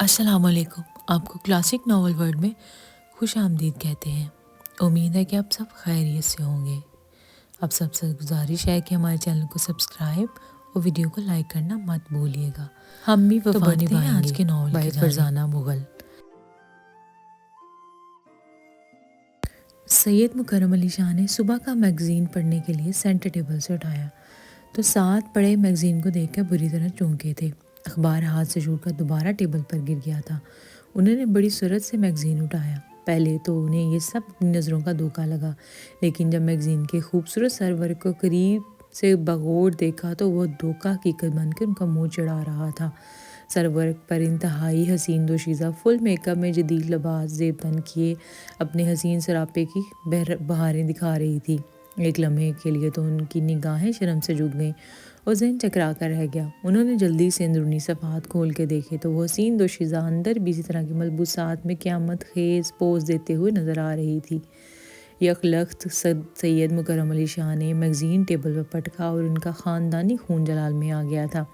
السلام علیکم۔ آپ کو کلاسک ناول ورلڈ میں خوش آمدید کہتے ہیں۔ امید ہے کہ آپ سب خیریت سے ہوں گے۔ آپ سب سے گزارش ہے کہ ہمارے چینل کو سبسکرائب اور ویڈیو کو لائک کرنا مت بھولیے گا۔ ہم بھی وفا نبھائیں گے آج کے ناول کی فرزانہ مغل۔ سید مکرم علی شاہ نے صبح کا میگزین پڑھنے کے لیے سینٹر ٹیبل سے اٹھایا تو ساتھ پڑے میگزین کو دیکھ کر بری طرح چونکے تھے۔ اخبار ہاتھ سے چھوٹ کر دوبارہ ٹیبل پر گر گیا تھا۔ انہوں نے بڑی سرعت سے میگزین اٹھایا۔ پہلے تو انہیں یہ سب اپنی نظروں کا دھوکہ لگا، لیکن جب میگزین کے خوبصورت سرورق کو قریب سے بغور دیکھا تو وہ دھوکہ حقیقت بن کے ان کا منہ چڑھا رہا تھا۔ سرورق پر انتہائی حسین دوشیزہ فل میک اپ میں جدید لباس زیب تن کیے اپنے حسین سراپے کی بہاریں دکھا رہی تھی۔ ایک لمحے کے لیے تو ان کی نگاہیں شرم سے جھک گئیں اور ذہن چکرا کر رہ گیا۔ انہوں نے جلدی سے اندرونی صفحات کھول کے دیکھے تو وہ حسین دوشیزہ اندر بھی اسی طرح کی ملبوسات میں قیامت خیز پوز دیتے ہوئے نظر آ رہی تھی۔ یک لخت سید مکرم علی شاہ نے میگزین ٹیبل پر پٹکا اور ان کا خاندانی خون جلال میں آ گیا تھا۔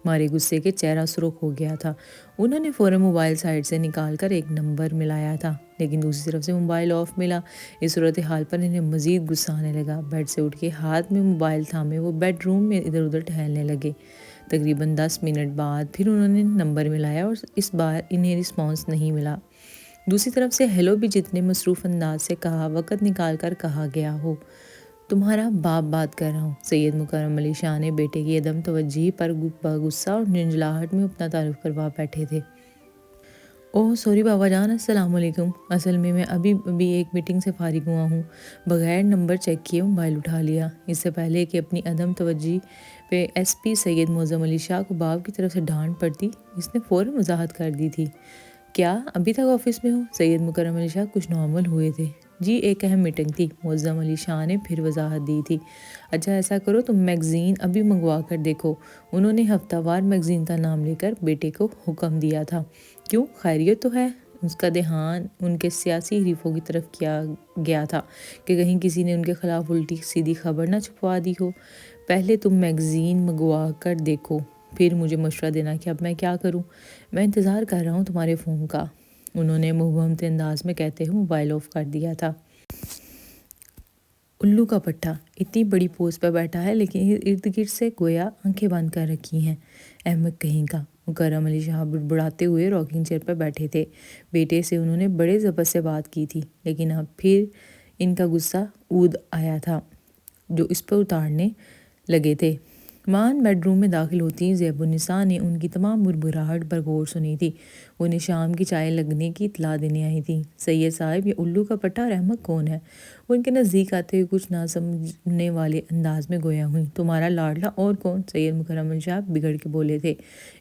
مارے غصے کے چہرہ سرخ ہو گیا تھا۔ انہوں نے فوراً موبائل سائٹ سے نکال کر ایک نمبر ملایا تھا، لیکن دوسری طرف سے موبائل آف ملا۔ اس صورتحال پر انہیں مزید غصہ آنے لگا۔ بیڈ سے اٹھ کے ہاتھ میں موبائل تھامے وہ بیڈ روم میں ادھر ادھر ٹہلنے لگے۔ تقریباً 10 منٹ بعد پھر انہوں نے نمبر ملایا اور اس بار انہیں رسپانس نہیں ملا۔ دوسری طرف سے ہیلو بھی جتنے مصروف انداز سے کہا وقت نکال کر کہا گیا ہو۔ تمہارا باپ بات کر رہا ہوں۔ سید مکرم علی شاہ نے بیٹے کی عدم توجہی پر غصہ اور جھنجھلاہٹ میں اپنا تعارف کروا بیٹھے تھے۔ اوہ سوری بابا جان، السلام علیکم۔ اصل میں ابھی ایک میٹنگ سے فارغ ہوا ہوں۔ بغیر نمبر چیک کیے موبائل اٹھا لیا۔ اس سے پہلے کہ اپنی عدم توجہی پہ ایس پی سید معظم علی شاہ کو باپ کی طرف سے ڈانٹ پڑتی، اس نے فوراً وضاحت کر دی تھی۔ کیا ابھی تک آفس میں ہو؟ سید مکرم علی شاہ کچھ نارمل ہوئے تھے۔ جی ایک اہم میٹنگ تھی، معظم علی شاہ نے پھر وضاحت دی تھی۔ اچھا ایسا کرو تم میگزین ابھی منگوا کر دیکھو۔ انہوں نے ہفتہ وار میگزین کا نام لے کر بیٹے کو حکم دیا تھا۔ کیوں، خیریت تو ہے؟ اس کا دھیان ان کے سیاسی حریفوں کی طرف کیا گیا تھا کہ کہیں کسی نے ان کے خلاف الٹی سیدھی خبر نہ چھپوا دی ہو۔ پہلے تم میگزین منگوا کر دیکھو، پھر مجھے مشورہ دینا کہ اب میں کیا کروں۔ میں انتظار کر رہا ہوں تمہارے فون کا، انہوں نے مبہمت انداز میں کہتے ہوئے موبائل آف کر دیا تھا۔ الو کا پٹھا اتنی بڑی پوسٹ پہ بیٹھا ہے لیکن ارد گرد سے گویا آنکھیں بند کر رکھی ہیں۔ احمد کہیں کا۔ مکرم علی شاہ بڑبڑاتے ہوئے راکنگ چیئر پر بیٹھے تھے۔ بیٹے سے انہوں نے بڑے ضبط سے بات کی تھی، لیکن اب پھر ان کا غصہ اود آیا تھا جو اس پر اتارنے لگے تھے۔ مان بیڈ روم میں داخل ہوتی زیب النساء نے ان کی تمام بڑبڑاہٹ پر غور سنی تھی۔ وہ انہیں شام کی چائے لگنے کی اطلاع دینے آئی تھی۔ سید صاحب، یہ الو کا پٹھا اور احمد کون ہے؟ وہ ان کے نزدیک آتے ہوئے کچھ نہ سمجھنے والے انداز میں گویا ہوئی۔ تمہارا لاڈلا اور کون؟ سید مکرم علی شاہ بگڑ کے بولے تھے۔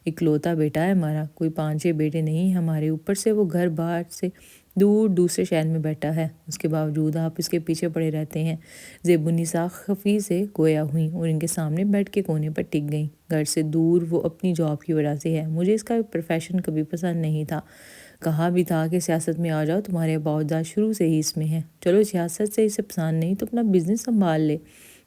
اکلوتا بیٹا ہے ہمارا، کوئی 5-6 بیٹے نہیں ہمارے، اوپر سے وہ گھر بار سے دور دوسرے شہر میں بیٹھا ہے، اس کے باوجود آپ اس کے پیچھے پڑے رہتے ہیں۔ زیب النساء خفی سے گویا ہوئیں اور ان کے سامنے بیڈ کے کونے پر ٹک گئیں۔ گھر سے دور وہ اپنی جاب کی وجہ سے ہے، مجھے اس کا پروفیشن کبھی پسند نہیں تھا۔ کہا بھی تھا کہ سیاست میں آ جاؤ، تمہارے ابا اجداد شروع سے ہی اس میں ہیں۔ چلو سیاست سے اسے پسند نہیں تو اپنا بزنس سنبھال لے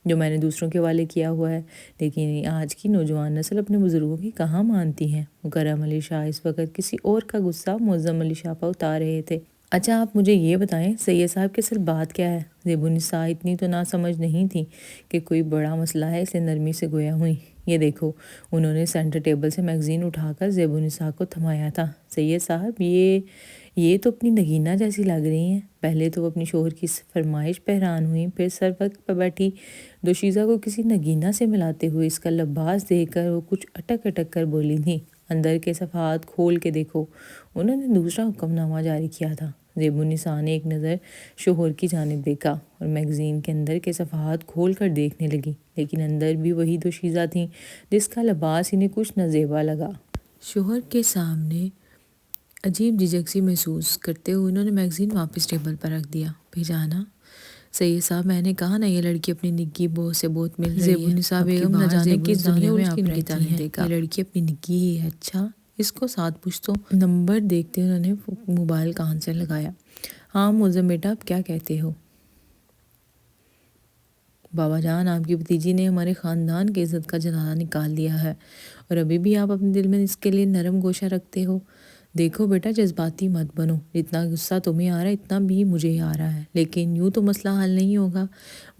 جو میں نے دوسروں کے حوالے کیا ہوا ہے، لیکن آج کی نوجوان نسل اپنے بزرگوں کی کہاں مانتی ہے۔ مکرم علی شاہ اس وقت کسی اور کا غصہ معظم علی شاہ پر اتار رہے تھے۔ اچھا آپ مجھے یہ بتائیں سید صاحب کی اصل بات کیا ہے؟ زیب النساء اتنی تو نہ سمجھ نہیں تھی کہ کوئی بڑا مسئلہ ہے، اس لیے نرمی سے گویا ہوئی۔ یہ دیکھو، انہوں نے سینٹر ٹیبل سے میگزین اٹھا کر زیب النساء کو تھمایا تھا۔ سید صاحب یہ تو اپنی نگینہ جیسی لگ رہی ہیں۔ پہلے تو وہ اپنی شوہر کی فرمائش پہ حیران ہوئیں، پھر سر وقت پہ بیٹھی دوشیزہ کو کسی نگینہ سے ملاتے ہوئے اس کا لباس دیکھ کر وہ کچھ اٹک اٹک کر بولی تھیں، اندر کے صفحات کھول کے دیکھو۔ انہوں نے دوسرا حکم نامہ جاری کیا تھا۔ زیب النساء نے ایک نظر شوہر کی جانب دیکھا اور میگزین کے اندر کے صفحات کھول کر دیکھنے لگی، لیکن اندر بھی وہی دوشیزہ تھیں جس کا لباس انہیں کچھ نازیبا لگا۔ شوہر کے سامنے عجیب جھجک سی محسوس کرتے ہوئے انہوں نے میگزین واپس ٹیبل پر رکھ دیا۔ بھیجانا سید صاحب، میں نے کہا نا یہ لڑکی اپنی نگی بہو سے بہت مل رہی ہے۔ زیب النساء بیگم نہ جانے کس دنیا میں آپ رہتی ہیں، یہ لڑکی اپنی نگی ہی ہے۔ اچھا اس کو ساتھ پوچھتوں۔ نمبر دیکھتے انہوں نے موبائل کان سے لگایا۔ ہاں معظم بیٹا، آپ کیا کہتے ہو؟ بابا جان، آپ کی بھتیجی نے ہمارے خاندان کی عزت کا جنازہ نکال دیا ہے اور ابھی بھی آپ اپنے دل میں اس کے لیے نرم گوشہ رکھتے ہو۔ دیکھو بیٹا جذباتی مت بنو، جتنا غصہ تمہیں آ رہا ہے اتنا بھی مجھے آ رہا ہے، لیکن یوں تو مسئلہ حل نہیں ہوگا۔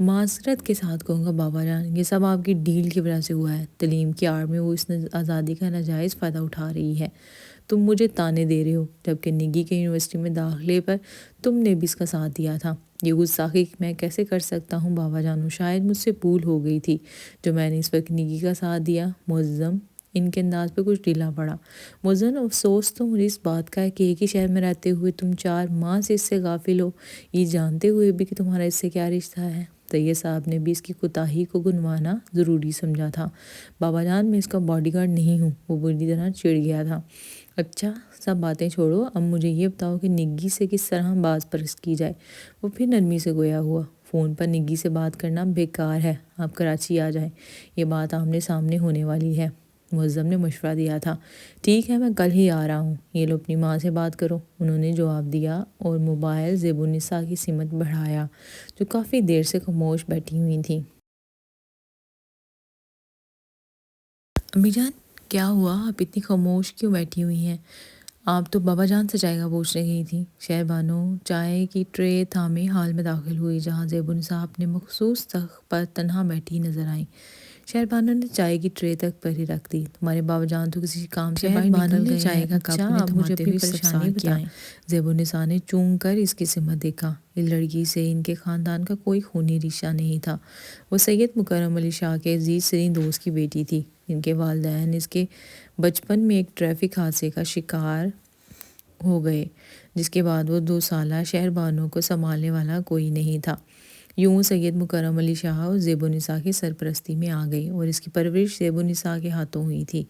معذرت کے ساتھ کہوں گا بابا جان، یہ سب آپ کی ڈیل کی وجہ سے ہوا ہے۔ تعلیم کی آڑ میں وہ اس آزادی کا ناجائز فائدہ اٹھا رہی ہے۔ تم مجھے تانے دے رہے ہو، جبکہ نگی کے یونیورسٹی میں داخلے پر تم نے بھی اس کا ساتھ دیا تھا۔ یہ گستاخی میں کیسے کر سکتا ہوں بابا جانو، شاید مجھ سے بھول ہو گئی تھی جو میں نے اس وقت نگی کا ساتھ دیا۔ معظم ان کے انداز پہ کچھ ڈھیلا پڑا۔ معظم افسوس تو مجھے اس بات کا ہے کہ ایک ہی شہر میں رہتے ہوئے تم 4 ماہ سے اس سے غافل ہو، یہ جانتے ہوئے بھی کہ تمہارا اس سے کیا رشتہ ہے۔ طیب صاحب نے بھی اس کی کوتاہی کو گنوانا ضروری سمجھا تھا۔ بابا جان میں اس کا باڈی گارڈ نہیں ہوں، وہ بری طرح چڑ گیا تھا۔ اچھا سب باتیں چھوڑو، اب مجھے یہ بتاؤ کہ نگی سے کس طرح باز پرس کی جائے۔ وہ پھر نرمی سے گویا ہوا، فون پر نگی سے بات کرنا بیکار ہے، آپ کراچی آ جائیں، یہ بات آمنے سامنے ہونے والی ہے۔ معظم نے مشورہ دیا تھا۔ ٹھیک ہے میں کل ہی آ رہا ہوں، یہ لو اپنی ماں سے بات کرو، انہوں نے جواب دیا اور موبائل زیب النساء کی سمت بڑھایا جو کافی دیر سے خاموش بیٹھی ہوئی تھیں۔ امی جان کیا ہوا، آپ اتنی خاموش کیوں بیٹھی ہوئی ہیں؟ آپ تو بابا جان سے چائے کا پوچھنے گئی تھیں۔ شہر بانو چائے کی ٹرے تھامے حال میں داخل ہوئی جہاں زیب النساء اپنے مخصوص تخت پر تنہا بیٹھی نظر آئیں۔ شہر بانو نے چائے کی ٹرے تک پر ہی رکھ دی۔ تمہارے بابا جان تو کسی کام سے باہر نکل گئے ہیں۔ اچھا آپ مجھے اپنی پریشانی بتائیں۔ زیب النساء نے چونک کر اس کی سمت دیکھا۔ اس لڑکی سے ان کے خاندان کا کوئی خونی رشتہ نہیں تھا، وہ سید مکرم علی شاہ کے عزیز ترین دوست کی بیٹی تھی۔ ان کے والدین اس کے بچپن میں ایک ٹریفک حادثے کا شکار ہو گئے، جس کے بعد وہ 2 سالہ شہر بانو کو سنبھالنے والا کوئی نہیں تھا۔ یوں سید مکرم علی شاہ اور زیب النساء کی سرپرستی میں آ گئی اور اس کی پرورش زیب النساء کے ہاتھوں ہوئی تھی۔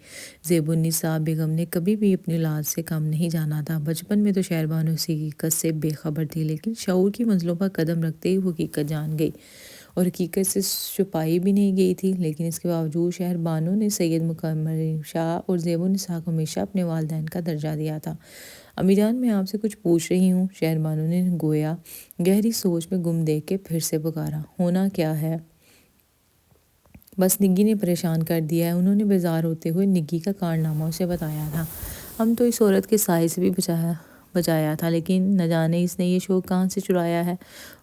زیب النساء بیگم نے کبھی بھی اپنی اولاد سے کم نہیں جانا تھا۔ بچپن میں تو شہر بانو اس حقیقت سے بے خبر تھی، لیکن شعور کی منزلوں پر قدم رکھتے ہی وہ حقیقت جان گئی اور حقیقت سے چھپائی بھی نہیں گئی تھی۔ لیکن اس کے باوجود شہر بانو نے سید مکرم علی شاہ اور زیب النساء کو ہمیشہ اپنے والدین کا درجہ دیا تھا۔ امی جان میں آپ سے کچھ پوچھ رہی ہوں، شہر بانو نے گویا گہری سوچ میں گم دیکھ کے پھر سے پکارا۔ ہونا کیا ہے؟ بس نگی نے پریشان کر دیا ہے، انہوں نے بیزار ہوتے ہوئے نگی کا کارنامہ اسے بتایا تھا۔ ہم تو اس عورت کے سائے سے بھی بچایا تھا، لیکن نہ جانے اس نے یہ شوق کہاں سے چرایا ہے۔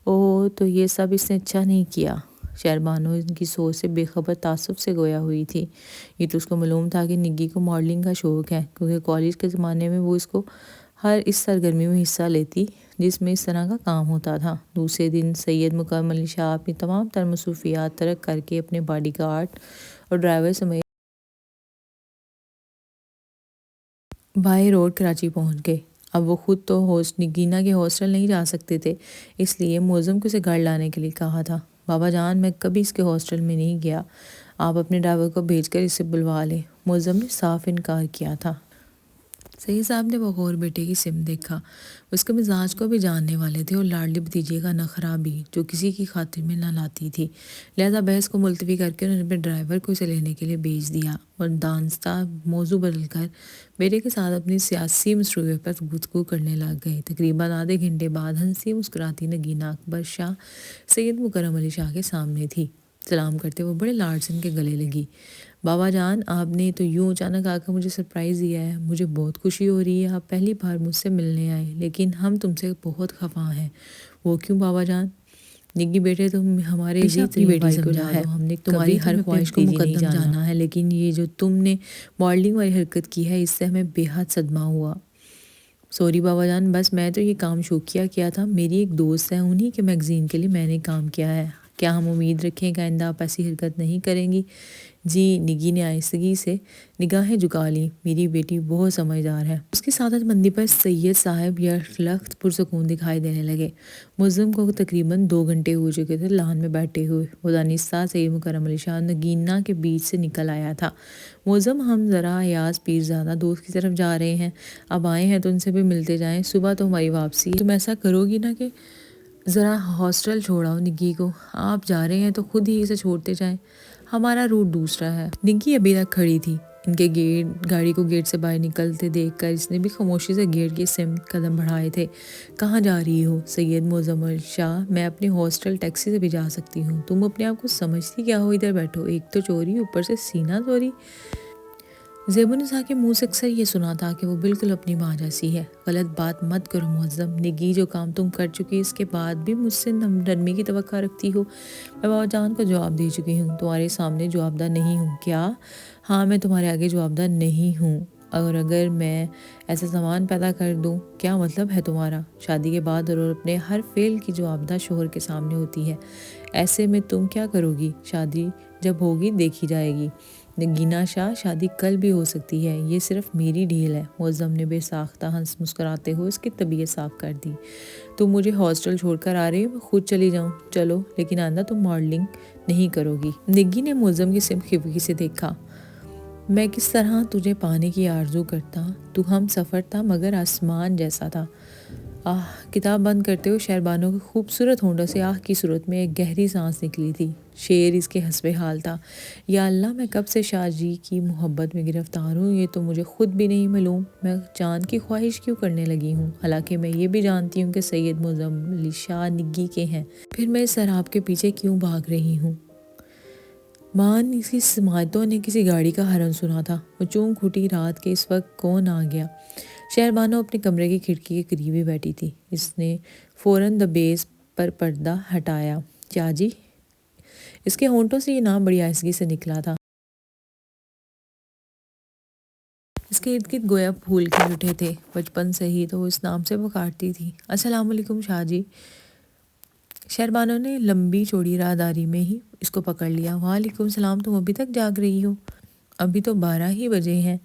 اوہ تو یہ سب اس نے اچھا نہیں کیا۔ شہر بانو ان کی سوچ سے بے خبر تعصب سے گویا ہوئی تھی۔ یہ تو اس کو معلوم تھا کہ نگی کو ماڈلنگ کا شوق ہے، کیونکہ کالج کے زمانے میں وہ ہر اس سرگرمی میں حصہ لیتی جس میں اس طرح کا کام ہوتا تھا۔ دوسرے دن سید مکرم علی شاہ اپنی تمام تر مصروفیات ترک کر کے اپنے باڈی گارڈ اور ڈرائیور سمیت بائی روڈ کراچی پہنچ گئے۔ اب وہ خود تو نگینہ کے ہاسٹل نہیں جا سکتے تھے، اس لیے معظم کو اسے گھر لانے کے لیے کہا تھا۔ بابا جان میں کبھی اس کے ہاسٹل میں نہیں گیا، آپ اپنے ڈرائیور کو بھیج کر اسے بلوا لیں۔ معظم نے صاف انکار کیا تھا۔ سید صاحب نے بغور بیٹے کی سمت دیکھا، وہ اس کے مزاج کو بھی جاننے والے تھے اور لاڈلی بھتیجے کا نخرہ بھی جو کسی کی خاطر میں نہ لاتی تھی۔ لہذا بحث کو ملتوی کر کے انہوں نے اپنے ڈرائیور کو اسے لینے کے لیے بھیج دیا اور دانستہ موضوع بدل کر بیٹے کے ساتھ اپنی سیاسی مصروفیت پر گفتگو کرنے لگ گئے۔ تقریباً آدھے گھنٹے بعد ہنسی مسکراتی نگینہ اکبر شاہ سید مکرم علی شاہ کے سامنے تھی۔ سلام کرتے وہ بڑے لاڈ سے ان کے گلے لگی۔ بابا جان آپ نے تو یوں اچانک آ کر مجھے سرپرائز دیا ہے، مجھے بہت خوشی ہو رہی ہے، آپ پہلی بار مجھ سے ملنے آئے، لیکن ہم تم سے بہت خفا ہیں۔ وہ کیوں بابا جان؟ نگی بیٹے تم ہمارے عزیز ترین بیٹی سمجھا ہے، ہم نے تمہاری ہر خواہش کو مقدم جانا ہے، لیکن یہ جو تم نے ماڈلنگ والی حرکت کی ہے اس سے ہمیں بے حد صدمہ ہوا۔ سوری بابا جان، بس میں تو یہ کام شوقیہ کیا تھا، میری ایک دوست ہے، انہی کے میگزین کے لیے میں نے کام کیا ہے، کیا ہم امید رکھیں کہ آئندہ آپ ایسی حرکت نہیں کریں گی؟ جی، نگی نے آہستگی سے نگاہیں جھکا لیں، میری بیٹی بہت سمجھدار ہے۔ اس کی سعادت مندی پر سید صاحب یکلخت پرسکون دکھائی دینے لگے۔ معظم کو تقریباً 2 گھنٹے ہو چکے تھے لان میں بیٹھے ہوئے، وہ دانستہ سید مکرم علی شاہ نگینہ کے بیچ سے نکل آیا تھا۔ معظم ہم ذرا ایاز پیرزادہ دوست کی طرف جا رہے ہیں، اب آئے ہیں تو ان سے بھی ملتے جائیں، صبح تو ہماری واپسی ہے، تم ایسا کرو گی نا کہ ذرا ہاسٹل چھوڑاؤ نگی کو، آپ جا رہے ہیں تو خود ہی اسے چھوڑتے جائیں، ہمارا روٹ دوسرا ہے۔ نگی ابھی تک کھڑی تھی، ان کے گاڑی کو گیٹ سے باہر نکلتے دیکھ کر اس نے بھی خاموشی سے گیٹ کی سمت قدم بڑھائے تھے۔ کہاں جا رہی ہو؟ سید معظم علی شاہ، میں اپنے ہاسٹل ٹیکسی سے بھی جا سکتی ہوں، تم اپنے آپ کو سمجھتی کیا ہو؟ ادھر بیٹھو، ایک تو چوری اوپر سے سینہ چوری۔ زیبونسا کے منہ سے اکثر یہ سنا تھا کہ وہ بالکل اپنی ماں جیسی ہے۔ غلط بات مت کرو معظم، نگی جو کام تم کر چکی اس کے بعد بھی مجھ سے نرمی کی توقع رکھتی ہو۔ میں بابا جان کو جواب دے چکی ہوں، تمہارے سامنے جواب دہ نہیں ہوں کیا؟ ہاں میں تمہارے آگے جواب دہ نہیں ہوں، اور اگر میں ایسا سامان پیدا کر دوں کیا مطلب ہے تمہارا؟ شادی کے بعد اور اپنے ہر فعل کی جواب دہ شوہر کے سامنے ہوتی ہے۔ ایسے میں تم کیا کرو گی؟ شادی جب ہوگی دیکھی جائے گی۔ نگینا شاہ، شادی کل بھی ہو سکتی ہے، یہ صرف میری ڈھیل ہے۔ معظم نے بے ساختہ ہنس مسکراتے ہوئے اس کی طبیعت صاف کر دی۔ تم مجھے ہاسٹل چھوڑ کر آ رہی ہو، میں خود چلی جاؤں؟ چلو، لیکن آئندہ تم ماڈلنگ نہیں کرو گی۔ نگی نے معظم کی سمت خفگی سے دیکھا۔ میں کس طرح تجھے پانے کی آرزو کرتا، تو ہم سفر تھا مگر آسمان جیسا تھا۔ کتاب بند کرتے ہوئے شہربانو کے خوبصورت ہونٹوں سے آہ کی صورت میں ایک گہری سانس نکلی تھی۔ شعر اس کے حسب حال تھا۔ یا اللہ، میں کب سے شاہ جی کی محبت میں گرفتار ہوں، یہ تو مجھے خود بھی نہیں معلوم۔ میں جان کی خواہش کیوں کرنے لگی ہوں، حالانکہ میں یہ بھی جانتی ہوں کہ سید معظم علی شاہ نگی کے ہیں۔ پھر میں اس سراب کے پیچھے کیوں بھاگ رہی ہوں؟ مان اس کی سماعتوں نے کسی گاڑی کا ہارن سنا تھا۔ وہ چونک اٹھی، رات کے اس وقت کون آ گیا؟ شہربانو اپنے کمرے کی کھڑکی کے قریب ہی بیٹھی تھی۔ اس نے فوراً دبیز پر پردہ ہٹایا۔ کیا جی؟ اس کے ہونٹوں سے یہ نام بڑی آہستگی سے نکلا تھا۔ اس کے ارد گرد گویا پھول کھل اٹھے تھے۔ بچپن سے ہی تو وہ اس نام سے پکارتی تھی۔ السلام علیکم شاہ جی۔ شہربانو نے لمبی چوڑی راہداری میں ہی اس کو پکڑ لیا۔ وعلیکم السلام، تم ابھی تک جاگ رہی ہو؟ ابھی تو 12 ہی بجے ہیں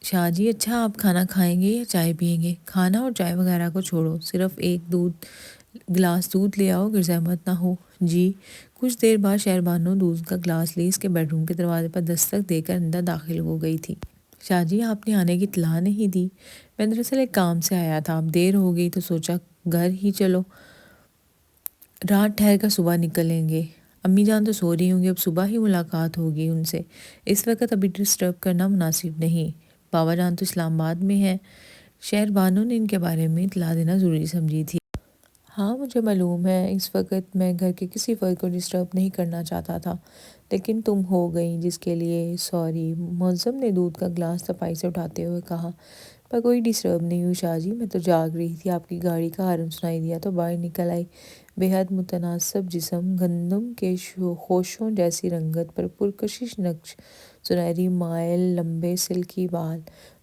شاہ جی۔ اچھا، آپ کھانا کھائیں گے یا چائے پئیں گے؟ کھانا اور چائے وغیرہ کو چھوڑو، صرف ایک گلاس دودھ لے آؤ اگر زحمت نہ ہو۔ جی۔ کچھ دیر بعد شہربانو دودھ کا گلاس لی اس کے بیڈ روم کے دروازے پر دستک دے کر اندر داخل ہو گئی تھی۔ شاہ جی، آپ نے آنے کی اطلاع نہیں دی؟ میں دراصل ایک کام سے آیا تھا، اب دیر ہو گئی تو سوچا گھر ہی چلو، رات ٹھہر کر صبح نکلیں گے۔ امی جان تو سو رہی ہوں گی، اب صبح ہی ملاقات ہوگی ان سے، اس وقت ابھی ڈسٹرب کرنا مناسب نہیں۔ بابا جان تو اسلام آباد میں ہیں۔ شہربانو نے ان کے بارے میں اطلاع دینا ضروری سمجھی تھی۔ ہاں مجھے معلوم ہے، اس وقت میں گھر کے کسی فرد کو ڈسٹرب نہیں کرنا چاہتا تھا، لیکن تم ہو گئیں جس کے لیے سوری۔ معظم نے دودھ کا گلاس صفائی سے اٹھاتے ہوئے کہا۔ میں کوئی ڈسٹرب نہیں ہوں شاہ جی، میں تو جاگ رہی تھی، آپ کی گاڑی کا ہارن سنائی دیا تو باہر نکل آئی۔ بے حد متناسب جسم، گندم کے خوشوں جیسی رنگت پر پرکشش نقش، سنہری مائل، لمبے سلکی بال۔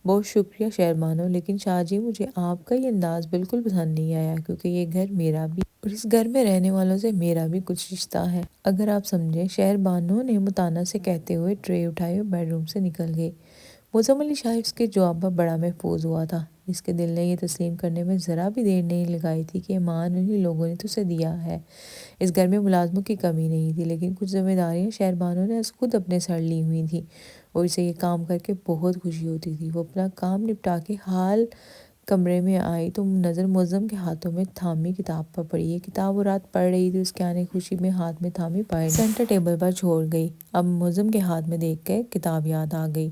بہت شکریہ شہربانو، لیکن شاہ جی مجھے آپ کا یہ انداز بالکل پسند نہیں آیا، کیونکہ یہ گھر میرا بھی اور اس گھر میں رہنے والوں سے میرا بھی کچھ رشتہ ہے، اگر آپ سمجھیں۔ شہربانو نے متانت سے کہتے ہوئے ٹرے اٹھائی اور بیڈ روم سے نکل گئی۔ معظم علی شاہ اس کے جواب پر بڑا محظوظ ہوا تھا۔ اس کے دل نے یہ تسلیم کرنے میں ذرا بھی دیر نہیں لگائی تھی کہ ایمان انہی لوگوں نے تو اسے دیا ہے۔ اس گھر میں ملازموں کی کمی نہیں تھی، لیکن کچھ ذمہ داریاں شہربانو نے خود اپنے سر لی ہوئی تھیں اور اسے یہ کام کر کے بہت خوشی ہوتی تھی۔ وہ اپنا کام نپٹا کے حال کمرے میں آئی تو نظر معظم کے ہاتھوں میں تھامی کتاب پر پڑی۔ یہ کتاب وہ رات پڑھ رہی تھی، اس کے آنے کی خوشی میں ہاتھ میں تھامی پائے سینٹر ٹیبل پر چھوڑ گئی۔ اب معظم کے ہاتھ میں دیکھ کے کتاب یاد آ گئی۔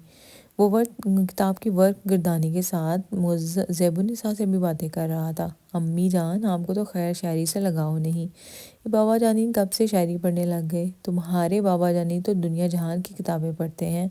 وہ کتاب کی ورق گردانی کے ساتھ زیبونسا سے بھی باتیں کر رہا تھا۔ امی جان، آپ کو تو خیر شاعری سے لگاؤ نہیں، یہ بابا جانی کب سے شاعری پڑھنے لگ گئے؟ تمہارے بابا جانی تو دنیا جہان کی کتابیں پڑھتے ہیں۔